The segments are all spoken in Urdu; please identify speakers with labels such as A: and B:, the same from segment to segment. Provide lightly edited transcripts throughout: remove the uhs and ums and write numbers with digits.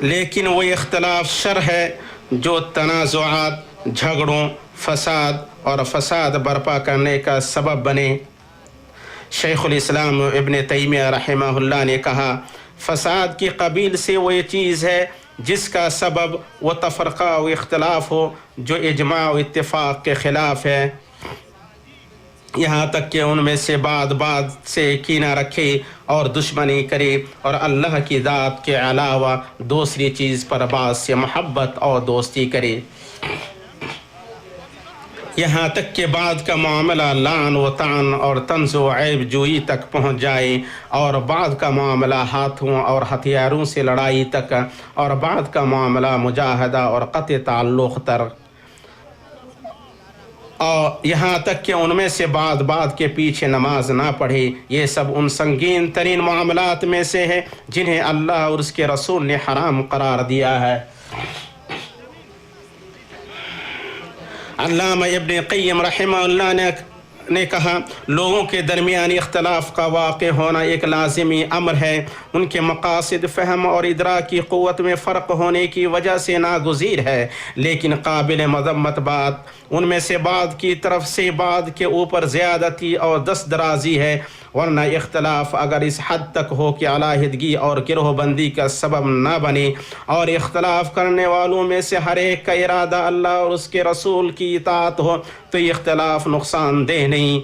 A: لیکن وہ اختلاف شر ہے جو تنازعات، جھگڑوں، فساد اور فساد برپا کرنے کا سبب بنے۔ شیخ الاسلام ابن تیمیہ رحمہ اللہ نے کہا، فساد کی قبیل سے وہ یہ چیز ہے جس کا سبب وہ تفرقہ و اختلاف ہو جو اجماع و اتفاق کے خلاف ہے، یہاں تک کہ ان میں سے بعض سے کینہ رکھے اور دشمنی کرے اور اللہ کی ذات کے علاوہ دوسری چیز پر بعض سے محبت اور دوستی کرے، یہاں تک کہ بعض کا معاملہ لعن و طعن اور طنز و عیب جوئی تک پہنچ جائے، اور بعض کا معاملہ ہاتھوں اور ہتھیاروں سے لڑائی تک، اور بعض کا معاملہ مجاہدہ اور قطع تعلق تر، اور یہاں تک کہ ان میں سے بعض کے پیچھے نماز نہ پڑھے۔ یہ سب ان سنگین ترین معاملات میں سے ہے جنہیں اللہ اور اس کے رسول نے حرام قرار دیا ہے۔ علامہ ابن قیم رحمہ اللہ نے کہا، لوگوں کے درمیان اختلاف کا واقع ہونا ایک لازمی امر ہے، ان کے مقاصد، فہم اور ادراک کی قوت میں فرق ہونے کی وجہ سے ناگزیر ہے، لیکن قابل مذمت بات ان میں سے بعض کی طرف سے بعض کے اوپر زیادتی اور دست درازی ہے، ورنہ اختلاف اگر اس حد تک ہو کہ علیحدگی اور گروہ بندی کا سبب نہ بنے، اور اختلاف کرنے والوں میں سے ہر ایک کا ارادہ اللہ اور اس کے رسول کی اطاعت ہو، تو یہ اختلاف نقصان دہ نہیں۔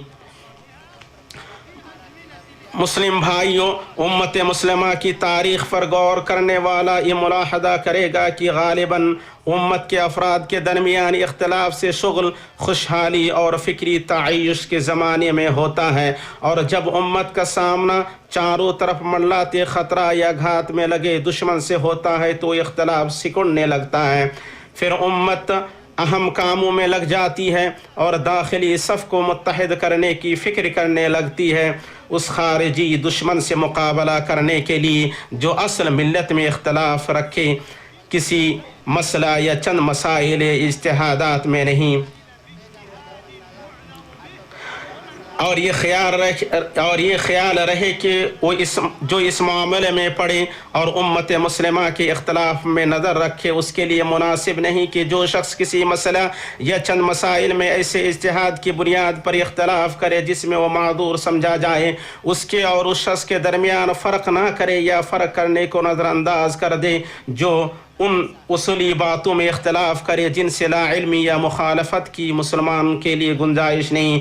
A: مسلم بھائیوں، امت مسلمہ کی تاریخ پر غور کرنے والا یہ ملاحظہ کرے گا کہ غالباً امت کے افراد کے درمیان اختلاف سے شغل خوشحالی اور فکری تعیش کے زمانے میں ہوتا ہے، اور جب امت کا سامنا چاروں طرف منڈلاتے خطرہ یا گھات میں لگے دشمن سے ہوتا ہے تو اختلاف سکڑنے لگتا ہے، پھر امت اہم کاموں میں لگ جاتی ہے اور داخلی صف کو متحد کرنے کی فکر کرنے لگتی ہے، اس خارجی دشمن سے مقابلہ کرنے کے لیے جو اصل ملت میں اختلاف رکھے، کسی مسئلہ یا چند مسائل اجتہادات میں نہیں، اور یہ خیال رہے کہ وہ جو اس معاملے میں پڑے اور امت مسلمہ کے اختلاف میں نظر رکھے، اس کے لیے مناسب نہیں کہ جو شخص کسی مسئلہ یا چند مسائل میں ایسے اجتہاد کی بنیاد پر اختلاف کرے جس میں وہ معذور سمجھا جائے، اس کے اور اس شخص کے درمیان فرق نہ کرے یا فرق کرنے کو نظر انداز کر دے، جو ان اصولی باتوں میں اختلاف کرے جن سے لا علمی یا مخالفت کی مسلمان کے لیے گنجائش نہیں،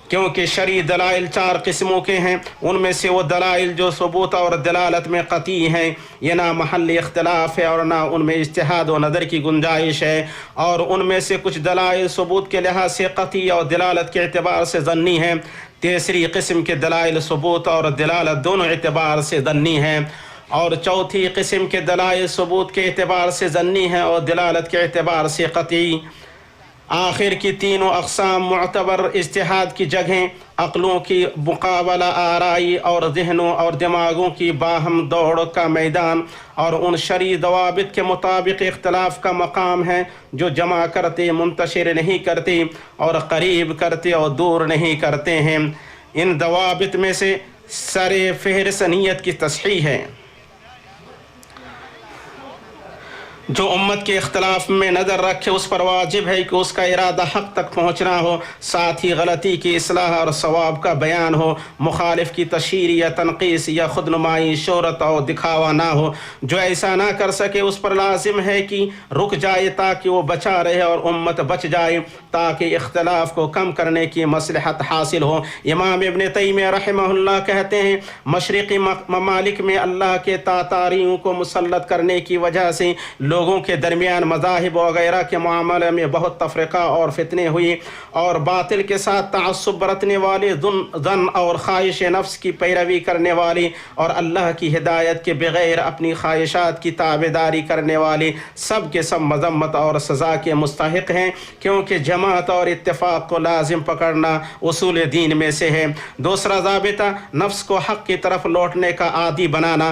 A: کیونکہ شرعی دلائل 4 قسموں کے ہیں، ان میں سے وہ دلائل جو ثبوت اور دلالت میں قطعی ہیں، یہ نہ محل اختلاف ہے اور نہ ان میں اجتہاد و نظر کی گنجائش ہے، اور ان میں سے کچھ دلائل ثبوت کے لحاظ سے قطعی اور دلالت کے اعتبار سے ظنی ہیں، تیسری قسم کے دلائل ثبوت اور دلالت دونوں اعتبار سے ظنی ہیں، اور چوتھی قسم کے دلائل ثبوت کے اعتبار سے ظنی ہیں اور دلالت کے اعتبار سے قطعی۔ آخر کی تینوں اقسام معتبر اجتہاد کی جگہیں، عقلوں کی مقابلہ آرائی اور ذہنوں اور دماغوں کی باہم دوڑ کا میدان، اور ان شرعی ضوابط کے مطابق اختلاف کا مقام ہے جو جمع کرتے، منتشر نہیں کرتے، اور قریب کرتے اور دور نہیں کرتے ہیں۔ ان ضوابط میں سے سر فہرست نیت کی تصحیح ہے۔ جو امت کے اختلاف میں نظر رکھے اس پر واجب ہے کہ اس کا ارادہ حق تک پہنچنا ہو، ساتھ ہی غلطی کی اصلاح اور ثواب کا بیان ہو، مخالف کی تشہیر یا تنقیص یا خود نمائی، شہرت اور دکھاوا نہ ہو۔ جو ایسا نہ کر سکے اس پر لازم ہے کہ رک جائے تاکہ وہ بچا رہے اور امت بچ جائے، تاکہ اختلاف کو کم کرنے کی مصلحت حاصل ہو۔ امام ابن تیمیہ رحمہ اللہ کہتے ہیں، مشرقی ممالک میں اللہ کے تاتاریوں کو مسلط کرنے کی وجہ سے لوگوں کے درمیان مذاہب وغیرہ کے معاملے میں بہت تفرقہ اور فتنے ہوئی، اور باطل کے ساتھ تعصب برتنے والے، ظن اور خواہش نفس کی پیروی کرنے والے، اور اللہ کی ہدایت کے بغیر اپنی خواہشات کی تابعداری کرنے والے سب کے سب مذمت اور سزا کے مستحق ہیں، کیونکہ جماعت اور اتفاق کو لازم پکڑنا اصول دین میں سے ہے۔ دوسرا ضابطہ، نفس کو حق کی طرف لوٹنے کا عادی بنانا،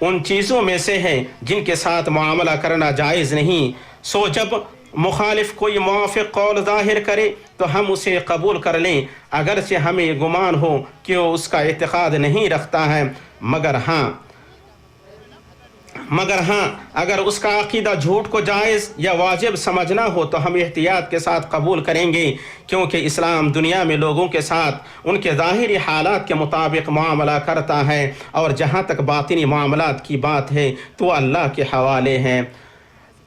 A: ان چیزوں میں سے ہے جن کے ساتھ معاملہ کرنا جائز نہیں۔ سو جب مخالف کوئی موافق قول ظاہر کرے تو ہم اسے قبول کر لیں، اگرچہ ہمیں گمان ہو کہ وہ اس کا اعتقاد نہیں رکھتا ہے، مگر ہاں اگر اس کا عقیدہ جھوٹ کو جائز یا واجب سمجھنا ہو تو ہم احتیاط کے ساتھ قبول کریں گے، کیونکہ اسلام دنیا میں لوگوں کے ساتھ ان کے ظاہری حالات کے مطابق معاملہ کرتا ہے، اور جہاں تک باطنی معاملات کی بات ہے تو اللہ کے حوالے ہیں۔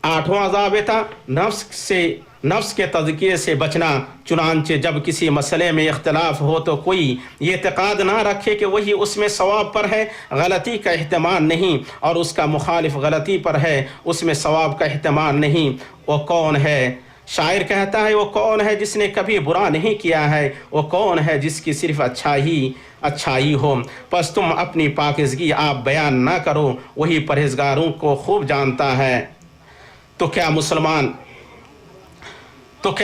A: 8واں ضابطہ نفس کے تزکیے سے بچنا۔ چنانچہ جب کسی مسئلے میں اختلاف ہو تو کوئی یہ اعتقاد نہ رکھے کہ وہی اس میں صواب پر ہے، غلطی کا احتمال نہیں، اور اس کا مخالف غلطی پر ہے، اس میں صواب کا احتمال نہیں۔ وہ کون ہے؟ شاعر کہتا ہے وہ کون ہے جس نے کبھی برا نہیں کیا ہے، وہ کون ہے جس کی صرف اچھائی ہو۔ پس تم اپنی پاکیزگی آپ بیان نہ کرو، وہی پرہیزگاروں کو خوب جانتا ہے۔ تو کیا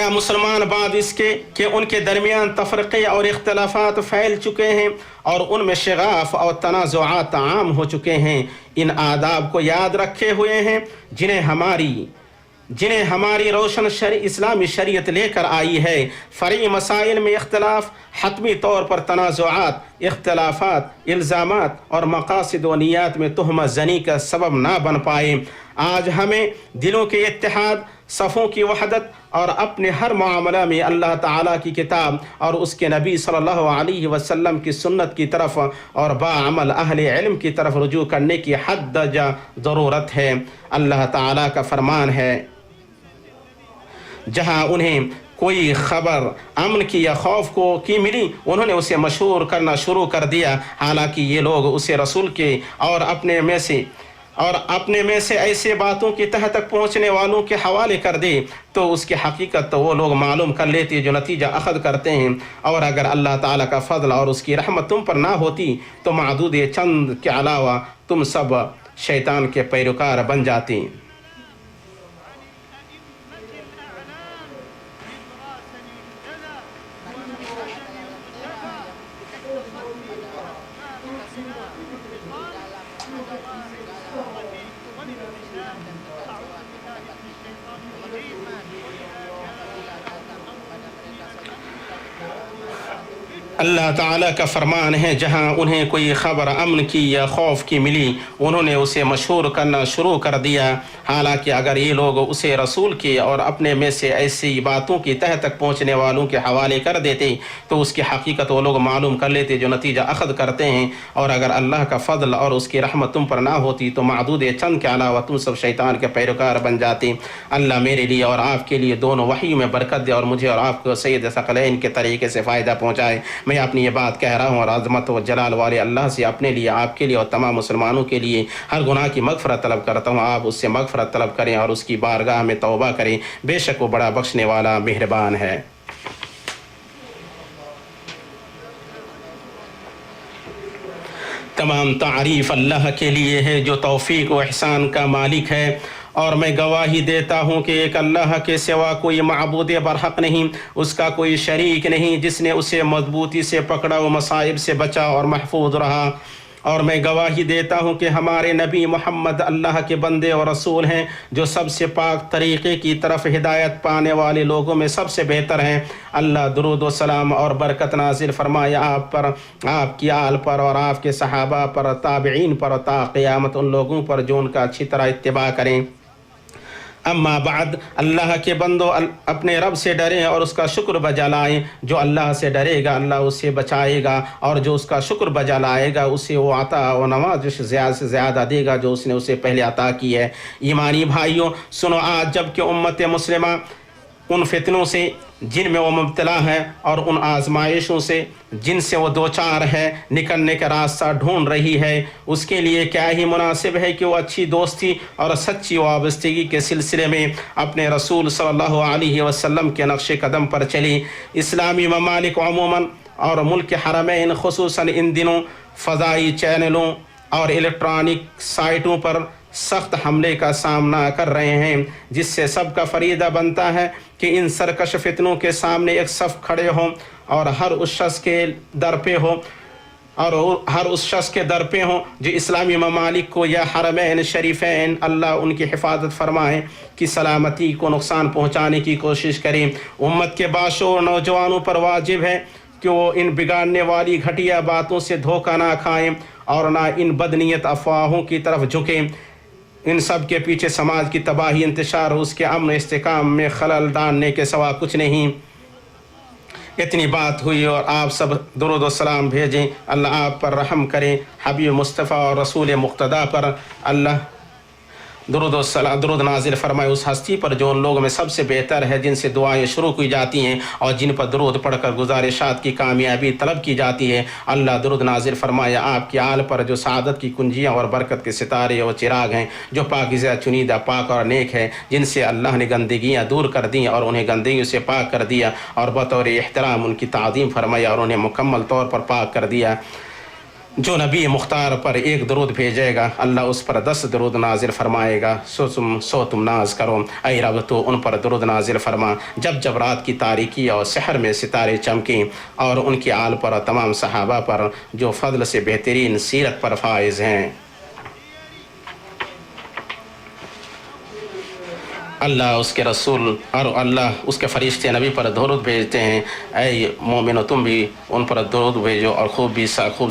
A: مسلمان بعد اس کے کہ ان کے درمیان تفرقے اور اختلافات پھیل چکے ہیں اور ان میں شغاف اور تنازعات عام ہو چکے ہیں، ان آداب کو یاد رکھے ہوئے ہیں جنہیں ہماری روشن اسلامی شریعت لے کر آئی ہے۔ فرعی مسائل میں اختلاف حتمی طور پر تنازعات، اختلافات، الزامات اور مقاصد و نیات میں تہمت زنی کا سبب نہ بن پائے۔ آج ہمیں دلوں کے اتحاد، صفوں کی وحدت اور اپنے ہر معاملہ میں اللہ تعالیٰ کی کتاب اور اس کے نبی صلی اللہ علیہ وسلم کی سنت کی طرف اور باعمل اہل علم کی طرف رجوع کرنے کی حد درجہ ضرورت ہے۔ اللہ تعالیٰ کا فرمان ہے، جہاں انہیں کوئی خبر امن کی یا خوف کی ملی انہوں نے اسے مشہور کرنا شروع کر دیا، حالانکہ یہ لوگ اسے رسول کے اور اپنے میں سے ایسے باتوں کی تہ تک پہنچنے والوں کے حوالے کر دے تو اس کی حقیقت تو وہ لوگ معلوم کر لیتے جو نتیجہ اخذ کرتے ہیں، اور اگر اللہ تعالیٰ کا فضل اور اس کی رحمت تم پر نہ ہوتی تو معدود چند کے علاوہ تم سب شیطان کے پیروکار بن جاتی۔ اللہ تعالیٰ کا فرمان ہے، جہاں انہیں کوئی خبر امن کی یا خوف کی ملی انہوں نے اسے مشہور کرنا شروع کر دیا، حالانکہ اگر یہ لوگ اسے رسول کے اور اپنے میں سے ایسی باتوں کی تہ تک پہنچنے والوں کے حوالے کر دیتے تو اس کی حقیقت وہ لوگ معلوم کر لیتے جو نتیجہ اخذ کرتے ہیں، اور اگر اللہ کا فضل اور اس کی رحمت تم پر نہ ہوتی تو معدود چند کے علاوہ تم سب شیطان کے پیروکار بن جاتے۔ اللہ میرے لیے اور آپ کے لیے دونوں وحی میں برکت دے اور مجھے اور آپ کو سید ثقلین کے طریقے سے فائدہ پہنچائے۔ میں اپنی یہ بات کہہ رہا ہوں اور عظمت و جلال والے اللہ سے اپنے لیے، آپ کے لیے اور تمام مسلمانوں کے لیے ہر گناہ کی مغفرت طلب کرتا ہوں۔ آپ اس سے مغفرت طلب کریں اور اس کی بارگاہ میں توبہ کریں، بے شک وہ بڑا بخشنے والا مہربان ہے۔ تمام تعریف اللہ کے لیے ہے جو توفیق و احسان کا مالک ہے، اور میں گواہی دیتا ہوں کہ ایک اللہ کے سوا کوئی معبود برحق نہیں، اس کا کوئی شریک نہیں، جس نے اسے مضبوطی سے پکڑا و مصائب سے بچا اور محفوظ رہا۔ اور میں گواہی دیتا ہوں کہ ہمارے نبی محمد اللہ کے بندے اور رسول ہیں، جو سب سے پاک طریقے کی طرف ہدایت پانے والے لوگوں میں سب سے بہتر ہیں۔ اللہ درود و سلام اور برکت نازل فرمائے آپ پر، آپ کی آل پر اور آپ کے صحابہ پر، تابعین پر، تا قیامت ان لوگوں پر جو ان کا اچھی طرح اتباع کریں۔ اما بعد، اللہ کے بندو اپنے رب سے ڈریں اور اس کا شکر بجا لائیں۔ جو اللہ سے ڈرے گا اللہ اسے بچائے گا، اور جو اس کا شکر بجا لائے گا اسے وہ عطا و نوازش زیادہ سے زیادہ دے گا جو اس نے اسے پہلے عطا کی ہے۔ ایمانی بھائیوں سنو، آج جب کہ امت مسلمہ ان فتنوں سے جن میں وہ مبتلا ہے اور ان آزمائشوں سے جن سے وہ دوچار ہے نکلنے کا راستہ ڈھونڈ رہی ہے، اس کے لیے کیا ہی مناسب ہے کہ وہ اچھی دوستی اور سچی وابستگی کے سلسلے میں اپنے رسول صلی اللہ علیہ وسلم کے نقش قدم پر چلی۔ اسلامی ممالک عموماً اور ملک حرمین خصوصاً ان دنوں فضائی چینلوں اور الیکٹرانک سائٹوں پر سخت حملے کا سامنا کر رہے ہیں، جس سے سب کا فریضہ بنتا ہے کہ ان سرکش فتنوں کے سامنے ایک صف کھڑے ہوں اور ہر اس شخص کے در پہ ہو اور ہر اس شخص کے در پہ ہوں جو اسلامی ممالک کو یا حرمین شریفین اللہ ان کی حفاظت فرمائے کی سلامتی کو نقصان پہنچانے کی کوشش کریں۔ امت کے باشعور نوجوانوں پر واجب ہے کہ وہ ان بگاڑنے والی گھٹیا باتوں سے دھوکہ نہ کھائیں اور نہ ان بدنیت افواہوں کی طرف جھکیں۔ ان سب کے پیچھے سماج کی تباہی، انتشار اور اس کے امن استحکام میں خلل ڈالنے کے سوا کچھ نہیں۔ اتنی بات ہوئی اور آپ سب درود و سلام بھیجیں، اللہ آپ پر رحم کریں، حبیب مصطفیٰ اور رسول مقتدیٰ پر اللہ درود نازل فرمائے، اس ہستی پر جو ان لوگوں میں سب سے بہتر ہے، جن سے دعائیں شروع کی جاتی ہیں اور جن پر درود پڑھ کر گزارشات کی کامیابی طلب کی جاتی ہے۔ اللہ درود نازل فرمائے آپ کی آل پر جو سعادت کی کنجیاں اور برکت کے ستارے اور چراغ ہیں، جو پاکیزہ چنیدہ پاک اور نیک ہے، جن سے اللہ نے گندگیاں دور کر دیں اور انہیں گندگیوں سے پاک کر دیا اور بطور احترام ان کی تعظیم فرمایا اور انہیں مکمل طور پر پاک کر دیا۔ جو نبی مختار پر ایک درود بھیجے گا اللہ اس پر 10 درود نازل فرمائے گا۔ سو تم ناز کرو اے رب تو ان پر درود نازل فرما جب جب رات کی تاریکی اور سحر میں ستارے چمکیں، اور ان کی آل پر اور تمام صحابہ پر جو فضل سے بہترین سیرت پر فائز ہیں۔ اللہ اس کے رسول اور اللہ اس کے فرشتے نبی پر درود بھیجتے ہیں۔ اے مومنو تم بھی ان پر درود بھیجو اور خوب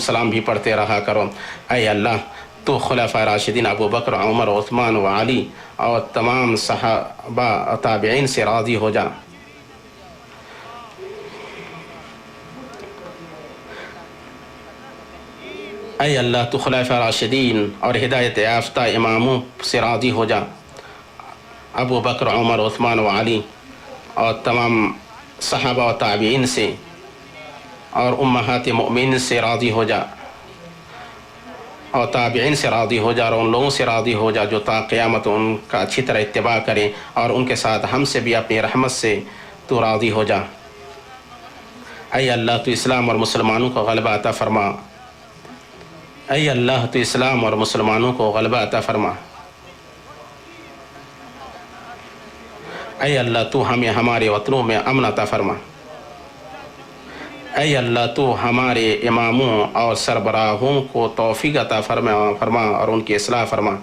A: سلام بھی پڑھتے رہا کرو۔ اے اللہ تو خلفائے راشدین ابو بکر، عمر، عثمان و علی اور تمام صحابہ اور تابعین سے راضی ہو جا۔ اے اللہ تو خلفائے راشدین اور ہدایت یافتہ اماموں سے راضی ہو جا، ابو بکر، عمر، عثمان و علی اور تمام صحابہ و تابعین سے اور امہات مؤمنین سے راضی ہو جا، اور تابعین سے راضی ہو جا، اور ان لوگوں سے راضی ہو جا جو تا قیامت ان کا اچھی طرح اتباع کریں، اور ان کے ساتھ ہم سے بھی اپنی رحمت سے تو راضی ہو جا۔ اے اللہ تو اسلام اور مسلمانوں کو غلبہ عطا فرما، اے اللہ تو اسلام اور مسلمانوں کو غلبہ عطا فرما۔ اے اللہ تو ہمیں ہمارے وطنوں میں امن عطا فرما۔ اے اللہ تو ہمارے اماموں اور سربراہوں کو توفیق عطا فرما اور ان کی اصلاح فرما۔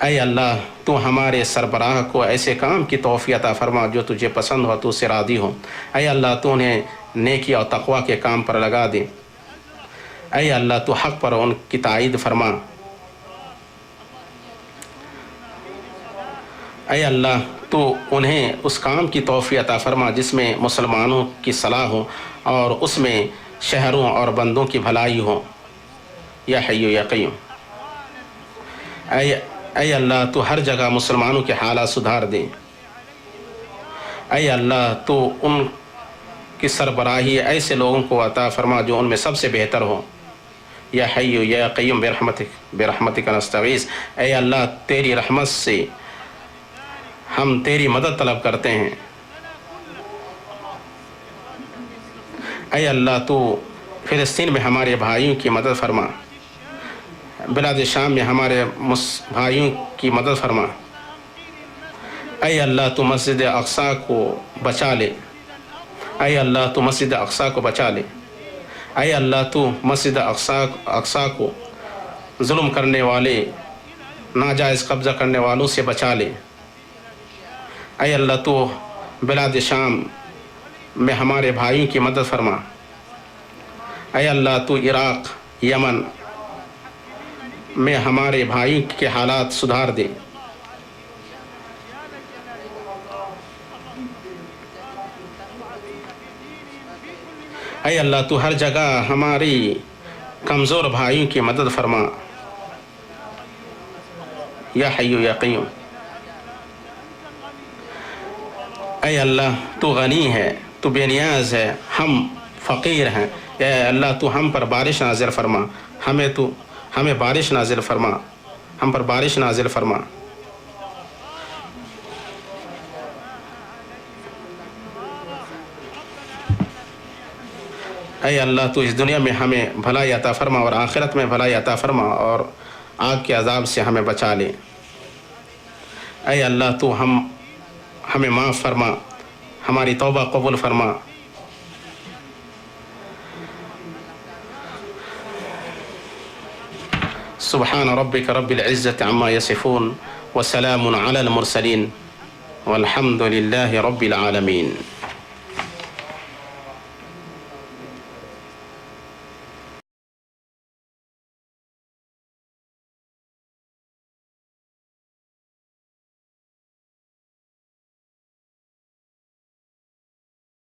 A: اے اللہ تو ہمارے سربراہ کو ایسے کام کی توفیق عطا فرما جو تجھے پسند ہو، تو سے راضی ہو۔ اے اللہ تو انہیں نیکی اور تقوی کے کام پر لگا دے۔ اے اللہ تو حق پر ان کی تائید فرما۔ اے اللہ تو انہیں اس کام کی توفیق عطا فرما جس میں مسلمانوں کی صلاح ہو اور اس میں شہروں اور بندوں کی بھلائی ہو، یا حی یا قیوم۔ اے اللہ تو ہر جگہ مسلمانوں کے حالات سدھار دے۔ اے اللہ تو ان کی سربراہی ایسے لوگوں کو عطا فرما جو ان میں سب سے بہتر ہو، یا حی یا قیوم برحمتک نستغیث۔ اے اللہ تیری رحمت سے ہم تیری مدد طلب کرتے ہیں۔ اے اللہ تو فلسطین میں ہمارے بھائیوں کی مدد فرما، بلاد شام میں ہمارے بھائیوں کی مدد فرما۔ اے اللہ تو مسجد اقصیٰ کو بچا لے، اے اللہ تو مسجد اقصیٰ کو بچا لے۔ اے اللہ تو مسجد اقصیٰ کو ظلم کرنے والے، ناجائز قبضہ کرنے والوں سے بچا لے۔ اے اللہ تو بلاد شام میں ہمارے بھائیوں کی مدد فرما۔ اے اللہ تو عراق، یمن میں ہمارے بھائیوں کے حالات سدھار دے۔ اے اللہ تو ہر جگہ ہماری کمزور بھائیوں کی مدد فرما، یا حی یا قیوم۔ اے اللہ تو غنی ہے، تو بے نیاز ہے، ہم فقیر ہیں۔ اے اللہ تو ہم پر بارش نازل فرما، ہمیں بارش نازل فرما، ہم پر بارش نازل فرما۔ اے اللہ تو اس دنیا میں ہمیں بھلائی عطا فرما اور آخرت میں بھلائی عطا فرما اور آگ کے عذاب سے ہمیں بچا لے۔ اے اللہ تو ہمیں معاف فرما، ہماری توبہ قبول فرما۔ سبحان ربك رب العزة عما يصفون وسلام على المرسلين والحمد لله رب العالمين.